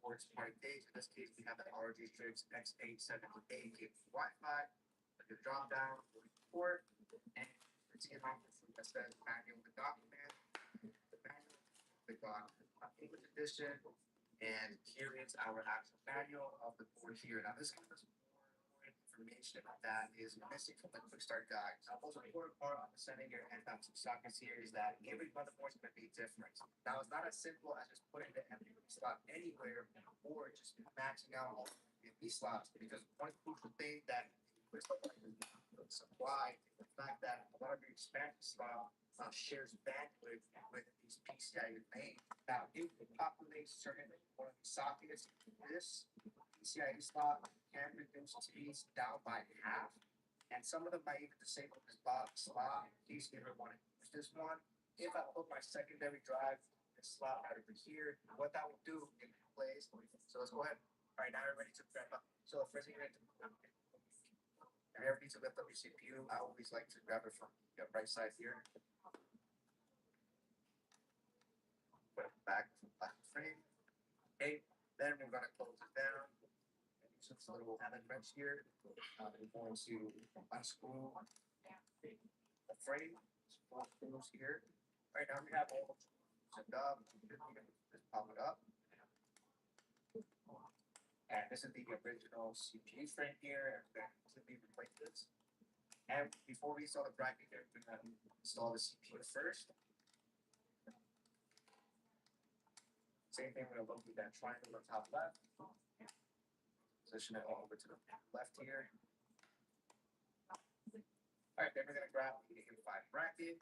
ports party case. In this case, we have the RG Strix X878 cable Wi-Fi. With your drop down, port, and it's in office that says manual the document. The manual we got English edition, and here is our actual manual of the board here. Now this gives us more information that is missing from the quick start guide. Now, the most important part of sending your end-out to sockets here is that every motherboard is going to be different. Now it's not as simple as just putting the MD slot anywhere or just matching out all the MD slots, because one crucial thing that quick start guide does not supply is the fact that a lot of your expansion slot shares bandwidth with these PCIe lanes. Now, if it populates certain one of these sockets, this PCIe slot can reduce speeds down by half, and some of them might even disable this slot in case you ever want to use this one. If I put my secondary drive, this slot right over here, what that will do in place. So let's go ahead. All right, now you're ready to grab up. So first thing you're going to do, if you ever need to lift up your CPU, I always like to grab it from the right side here. Put it back to the frame. Okay, then we're going to close it down. Use this little Allen wrench here. We're going to unscrew the frame. Screw screws here. All right, now we have all set up. Just pop it up. And this is the original CPU frame here. And we're going to completely replace this. And before we install the bracket, we're going to install the CPU first. Same thing, we're going to locate that triangle on top left. Position it all over to the left here. All right, then we're going to grab the M5 bracket,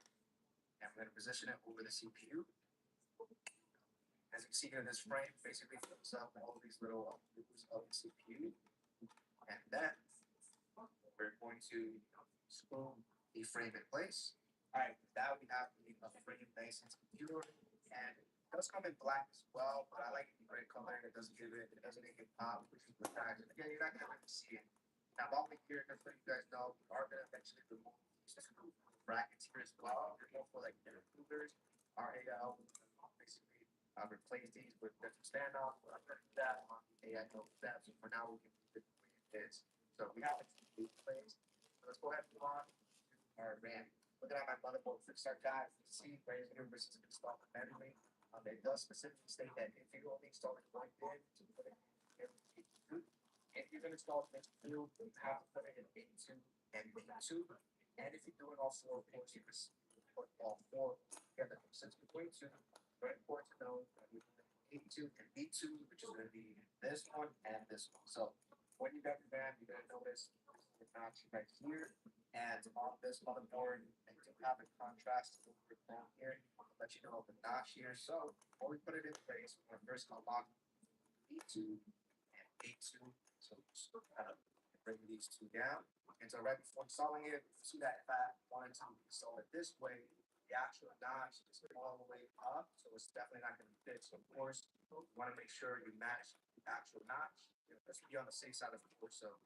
and we're going to position it over the CPU. As you can see here, this frame basically fills up all these little grooves of the CPU. And then we're going to screw the frame in place. All right, now we have the frame nice and secure, and it does come in black as well, but I like the gray color. It doesn't make it pop, which is the fact. And again, you're not gonna really see it. Now, while we're here, just so you guys know, we are gonna eventually remove these brackets here as well. They're more for like different coolers. Our AI basically replace these with different standoffs. We're gonna do that on the AI no steps. For now, we can keep it the way it is. So we have it in place. So let's go ahead and move on to our RAM. Looking at my motherboard quick start guide, you see right here versus installed memory. It does specifically state that if you're only installing one bin, to put it in B2. If you're going to install this two, you have to put it in B2 and B2. And if you're doing all four ports, you can put all four together. Since we're going to, very important to know that we're doing A2 and B2, which is going to be this one and this one. So when you got your RAM, you're going to notice the notch right here. And on this motherboard, I do have a contrast here. I'll let you know the notch here. So when we put it in place, we're going to first unlock B2 and A2. So bring these two down. And so right before installing it, see that if I wanted to install it this way, the actual notch is all the way up. So it's definitely not going to fit. So of course, you want to make sure you match the actual notch. Let's be on the safe side of the course. So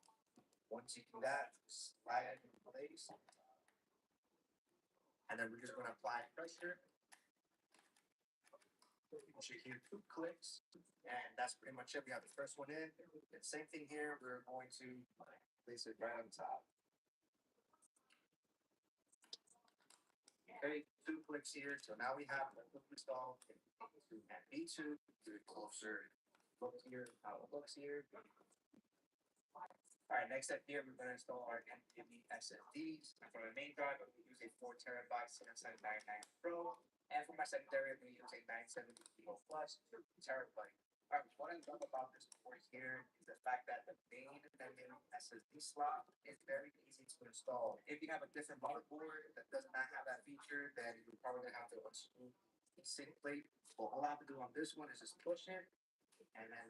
once you do that, slide it in place. And then we're just going to apply pressure. You should hear 2 clicks. And that's pretty much it. We have the first one in. And same thing here. We're going to place it right on top. Okay, 2 clicks here. So now we have the installed and B2. Do it closer. Look here, how it looks here. All right, next up here, we're going to install our NVMe SSDs. For my main drive, I'm going to use a 4 terabyte Samsung 99 Pro. And for my secondary, I'm going to use a 970 Plus 2 terabyte. All right, what I love about this board here is the fact that the main NVMe SSD slot is very easy to install. If you have a different motherboard that does not have that feature, then you're probably going to have to unscrew the sync plate. But all I have to do on this one is just push it and then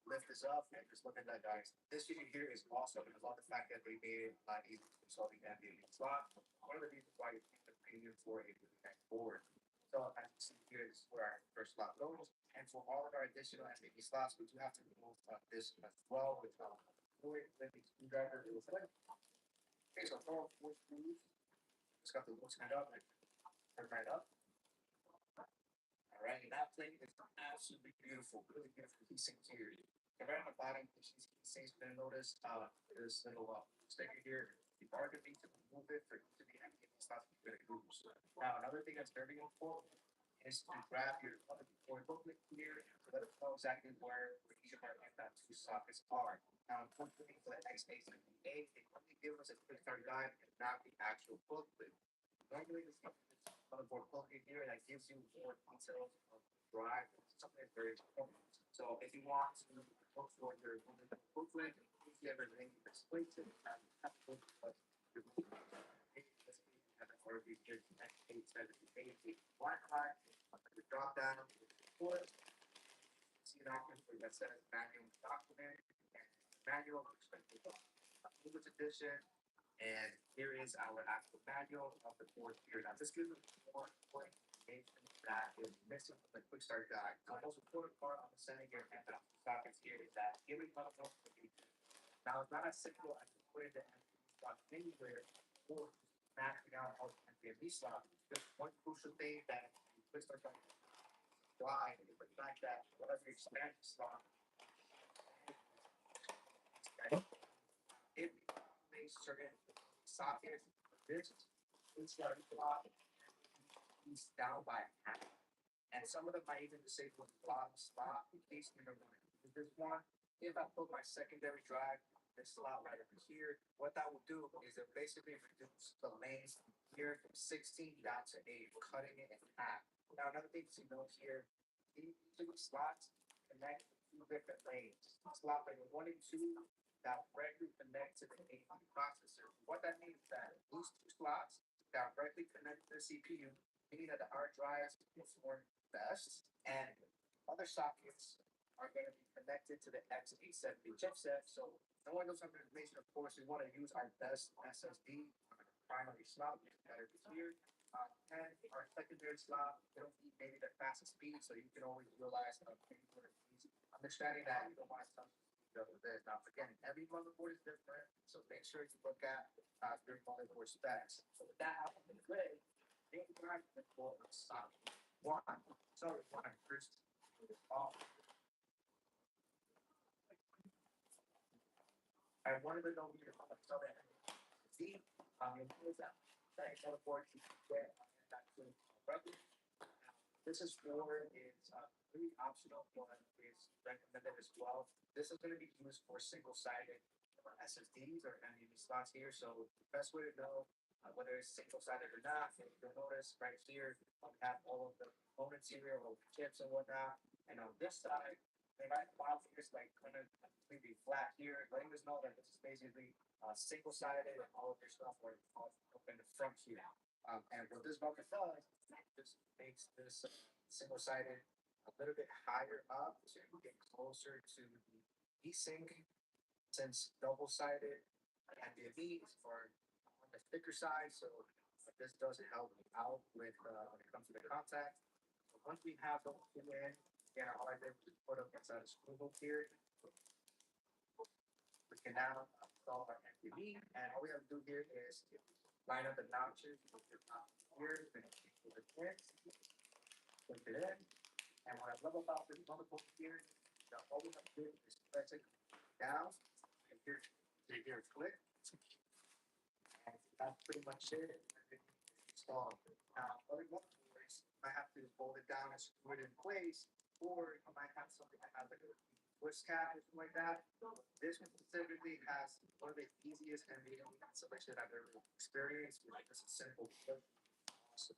lift this up and just look at that, guys. This unit here is awesome. And I love the fact that they made it a lot easier to install the NVMe slot. One of the reasons why you pay the premium for a nice board. So as you see here, this is where our first slot goes. And for all of our additional NVMe slots, we do have to remove this as well, which let me screwdriver real quick. Okay, so all 4 screws. Just got the loosen it up and turn right up. All right? And that plate is absolutely beautiful, really beautiful piece interior. And right on the bottom, you see, you're gonna notice this little sticker here. The barcode needs to remove it for it to be empty. It's not going to use. Now, another thing that's very important is to grab your or booklet here to let us know exactly where each of our M.2 sockets are. Now, unfortunately for the X8 and the A, they only give us a quick start guide and not the actual booklet. Normally, this motherboard booklet here that gives you more details of the drive. Something that's very important. So, if you want to look for your booklet, if you ever link display to have to look for your booklet. Have an order here, X8, 7, 8, Wi-Fi, the drop down, report, see an option for that says manual document, and manual perspective, English edition, and here is our actual manual of the board here. Now, this gives us more important information that is missing from the quick start guide. The most important part on the setting here and the sockets here is that giving us notification. Now, it's not as simple as putting the NVMe slot anywhere or maxing out all the NVMe slots. There's one crucial thing that the quick start guide why is the fact that whatever expansion slot it makes certain sockets this inside slot is down by half. And some of them might even disable the bottom slot in case you don't want to use this one. If I put my secondary drive this slot right over here, what that will do is it basically reduce the lanes here from 16 down to 8, cutting it in half. Now, another thing to note here, these two slots connect two different lanes. Slot lane 1 and 2 directly connect to the AV processor. What that means is that these two slots directly connect to the CPU, meaning that the hard drives perform best, and other sockets are going to be connected to the X870 chipset. So, knowing those information, of course, we want to use our best SSD on our primary slot, which is better here. And our secondary slot, they don't need maybe the fastest speed, so you can always realize understanding that you don't want to touch this. Now, again, every motherboard is different, so make sure you look at your motherboard specs. So, with that out of the way, main drive for socket one. Sorry, one first. I wanted to know here so that see is that motherboard you can get actually this is for is really optional, but is recommended as well. This is going to be used for single-sided SSDs or NVMe slots here. So the best way to know whether it's single-sided or not, if you'll notice right here, we have all of the components here, all the chips and whatnot. And on this side, they might file here like kind of completely flat here, letting us know that this is basically single-sided and all of your stuff are up in the front here. And what this bumper does, this makes this single-sided a little bit higher up to get closer to the heatsink, since double-sided NVMe's are on the thicker side, so this does help out with when it comes to the contact. So once we have those two in, again, all I did was put them inside a screw hook here. We can now install our NVMe, and all we have to do here is line up the notches with the top here, then with the pins, put it in. And what I love about this motherboard here, the all we have to do is press it down, and here, click, and that's pretty much it. Installed. Now, other motherboards, I have to fold it down and screw it in place, or you might have something that has like a twist cap or something like that. This one specifically has one of the easiest NVMe installation I've ever experienced. It's a simple flip. Awesome.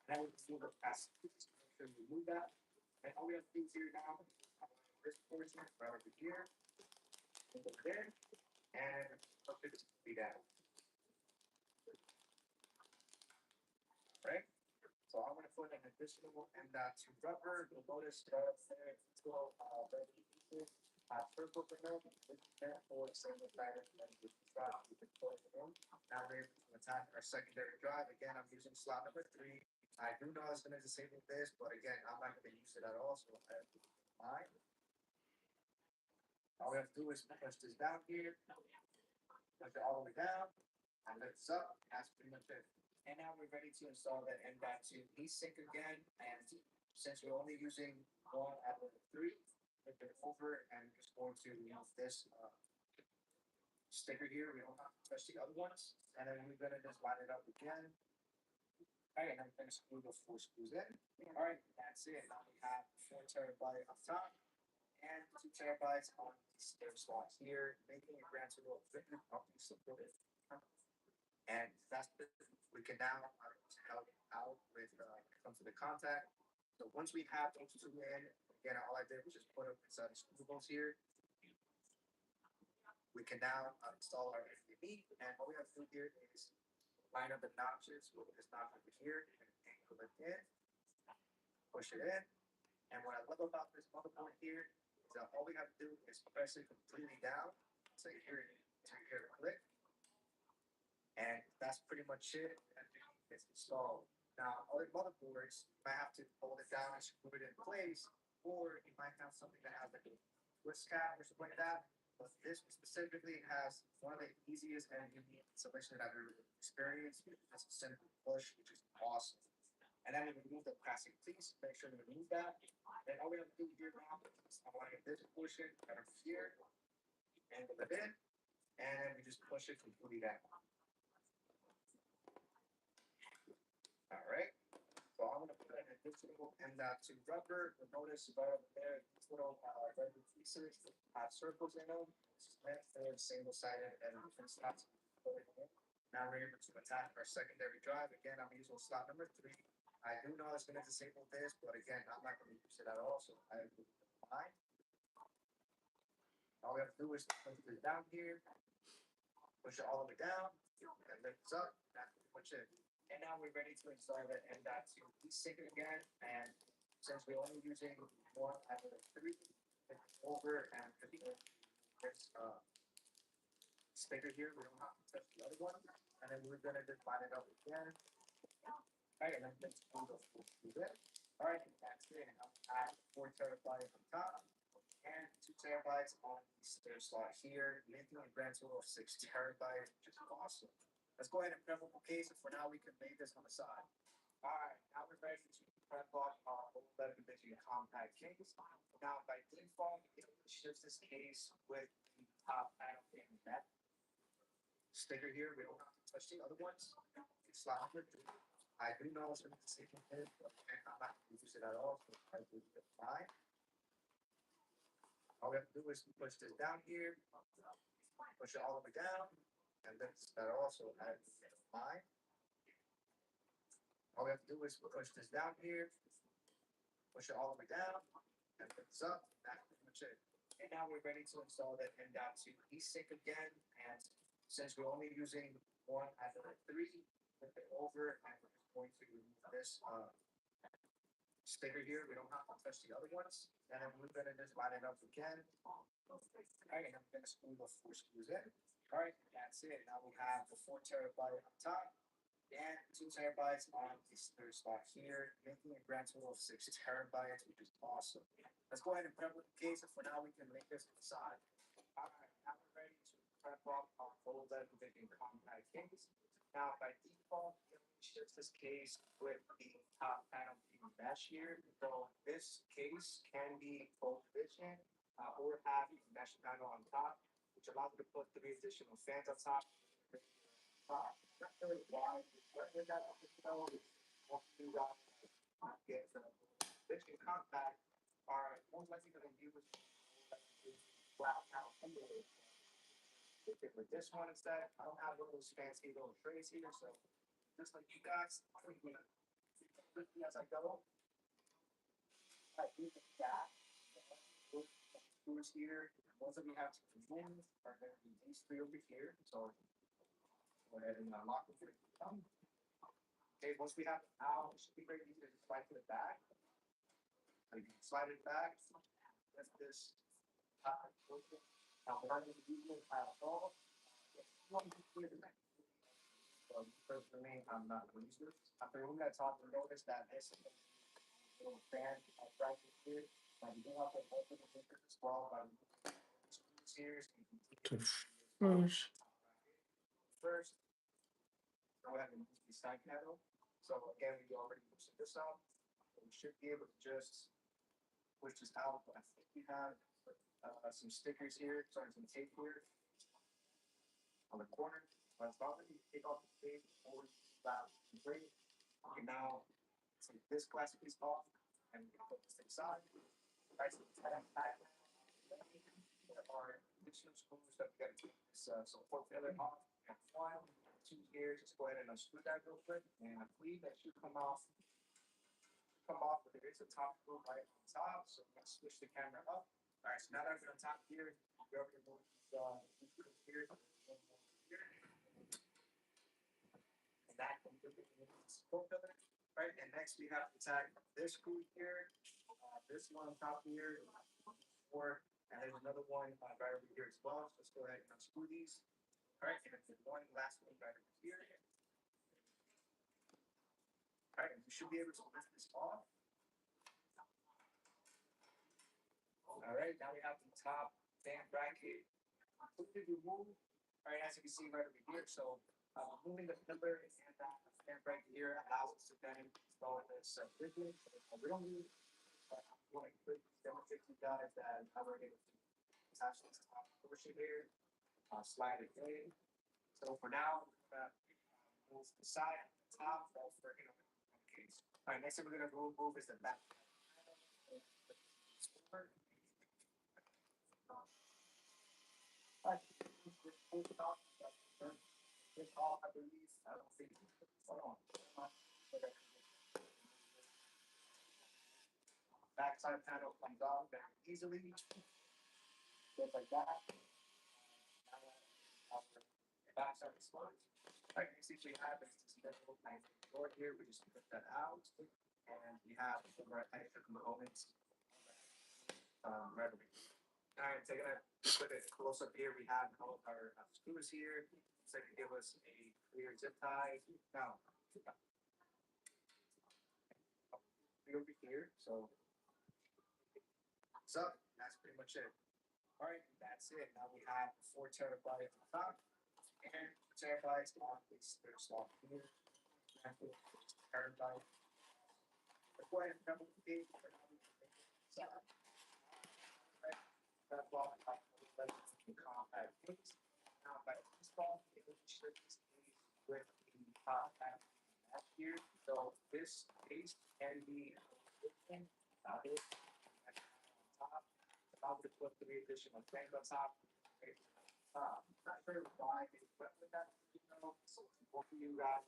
Now we can move it past. Make sure we move that. And all we have to do here now, this portion right over here, over there, and put it to down. Right? So I'm going to put an additional M.2 rubber. You'll notice there, it's still very easy. Purple for them, or single sided, and we can put it in. Now we're going to attack our secondary drive. Again, I'm using slot number 3. I do know it's going to disable this, but again, I'm not going to use it at all, so I have to mind. All we have to do is push this down here, push it all the way down, and lift it up. That's pretty much it. And now we're ready to install that M.2 heatsink again, and since we're only using one out of the three, flip it over and we're just going to use this sticker here. We don't have to touch the other ones. And then we're gonna just line it up again. All right, and I'm gonna screw those four screws in. All right, that's it. Now we have 4 TB up top and 2 TB on the stair slot here, making a grand total of 50 copies of it. And that's the, we can now help out with comes to the contact. So once we have those two in, again, all I did was just put them inside the screw holes here. We can now install our FDB, and all we have to do here is line up the notches with this notch over here and angle it in, push it in. And what I love about this motherboard here is that all we have to do is press it completely down. So you hear it, the click. And that's pretty much it. And it's installed. Now, other motherboards, you might have to hold it down and screw it in place, or you might have something that has like a twist cap or something like that. But this specifically has one of the easiest and unique installation that I've ever experienced. It's a simple push, which is awesome. And then we remove the plastic piece, make sure to remove that. Then all we have to do here now is I want to get this portion right over here, angle it in, and then we just push it completely down. All right. So I'm going to put an additional M.2 rubber. You'll notice right over there, these little rubber pieces have circles in them. This is meant for single-sided and different slots. Now we're able to attack our secondary drive. Again, I'm using slot number 3. I do know it's going to disable this, but again, I'm not going to use it at all. So I will do fine. All we have to do is push it down here, push it all the way down, and lift it up. That's pretty much it. And now we're ready to install the M.2 heatsink again. And since we're only using one out of the 3, over and this sticker here, we don't have to touch the other one. And then we're gonna just line it up again. All right, and then let's do the full screw in. All right, that's it. I'll add 4 TB on top and 2 TB on the stair slot here, making a grand total of 6 TB, which is awesome. Let's go ahead and prep up the case, and for now we can lay this on the side. All right, now we're ready to prep up our 11 division compact case. Now by default, it ships this case with the top panel in that sticker here. We don't have to touch the other ones. It's slot number 3. I do know it's going to disable it, but I'm not going to use it at all, so I will do it fine. All we have to do is push this down here, push it all the way down. And that's that also adds fine. All we have to do is push this down here, push it all the way down, and lift this up. That's pretty much it. And now we're ready to install that M.2 heatsink again. And since we're only using one out of the 3, flip it over, and we're just going to remove this sticker here. We don't have to touch the other ones. And then we're gonna just line it up again. All right, and I'm gonna screw the 4 screws in. All right, that's it. Now we have the 4 TB on top and 2 TB on the third slot here, making a grand total of 6 TB, which is awesome. Let's go ahead and prep up the case, and for now we can lay this aside. All right, now we're ready to prep up our full 11 division compact case. Now by default, it ships this case with the top panel being mesh here. So this case can be full division or have a mesh panel on top, which allows you to put 3 additional fans on top. Not really why, but in that episode, what you get the division compact are most likely going to use flat panel windows. With this one instead, I don't have one of those fancy little trays here, so just like you guys, I'm gonna with me as I go. I use the gap. Screws here. Ones that we have to remove are going to be these 3 over here. So go ahead and lock it. Okay, once we have it out, it should be very easy to slide to the back. So you can slide it back. That's this. Now, we're not going to do it at all. For me, I'm not going to use this. After we got talking, notice that this little fan right here. We do have to open the windows as well by screws here. First, go ahead and use the side panel. So again, we already loosened this up. we should be able to just push this out. But I think we have some stickers here, sorry, some tape here on the corner. But as long as you take off the tape or that great. Okay, now take this plastic piece off and we can put this inside. Right, so it's that back. There are additional screws that we got to take this support failure off. And one, two here, just go ahead and unscrew that real quick. And I believe that should come off. But there is a top screw right on top. So I'm gonna switch the camera up. All right, so now that we're on top here, we already move these screws here. And that completely support failure. Right, and next we have to tag this screw here, this one on top here, and there's another one right over here as well. So let's go ahead and unscrew these. All right, and then one last one right over here. All right, and you should be able to lift this off. All right, now we have the top fan bracket completely removed. All right, as you can see right over here, so moving the pillar and that fan bracket here allows us to then install this widget. We don't need. I want to demonstrate to you guys that how we're able to attach this top portion here, slide it in. So for now, we're gonna move the side, top, for case. All right, next thing we're gonna move is the back. This all, I believe, I don't think. Hold on. Backside panel comes off very easily, just like that. Backside explodes. Right, you see what we have is this little nice door here. We just put that out, and we have some more extra components right over here. All right, taking a look at close up here, we have all of our screws here. So to give us a clear zip tie. Now, over here, so that's pretty much it. All right, that's it. Now we have 4 terabytes on top and 4 terabytes on this third slot here. Terabyte. Let's go ahead and double the page for now. That block compact case. Now by default, it will ship this case with the compact here. So this case can be open without it on top. If I would put 3 additional things on top, not sure why they went with that. Both of you guys.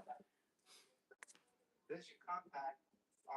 This compact